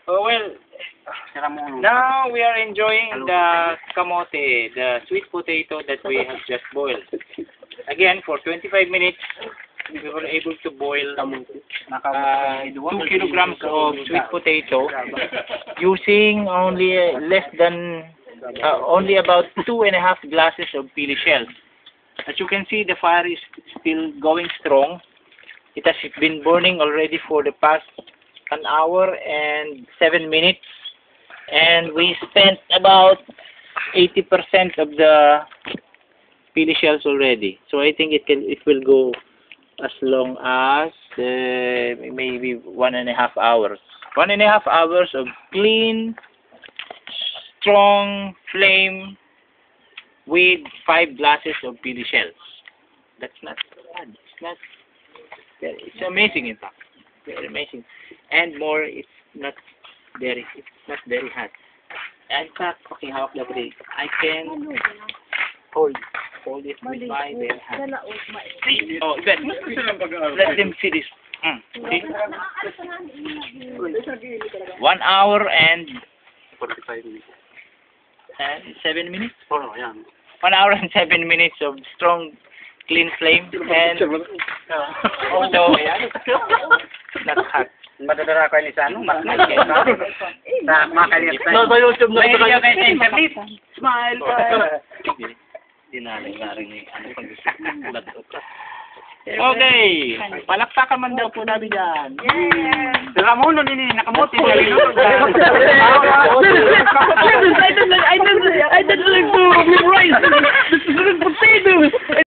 Oh, well, now we are enjoying the kamote, the sweet potato that we have just boiled. Again, for 25 minutes, we were able to boil 2 kilograms of sweet potato using only only about 2.5 glasses of pili shells. As you can see, the fire is still going strong. It has been burning already for the past 1 hour and 7 minutes, and we spent about 80% of the pili shells already. So I think it will go as long as maybe 1.5 hours. 1.5 hours of clean, strong flame with 5 glasses of pili shells. That's not bad. It's amazing, in fact. Very amazing. And more, it's not very hot. In fact, okay, hawak the break. I can hold it with my bare hand. See? Oh, Ben, let them see this. See? 1 hour and 45 minutes. And 7 minutes? Oh, yeah. 1 hour and 7 minutes of strong, clean flame. And also, not hot. Madadara ko ni Sano, mas sa makaliit No, sa YouTube na ito kayo. Smile. Dinaling-laring ni Okay. Palakpakan man daw po namin dyan. Yeah! Ramono nini, nakamuti. I didn't like to memorize. This is potato.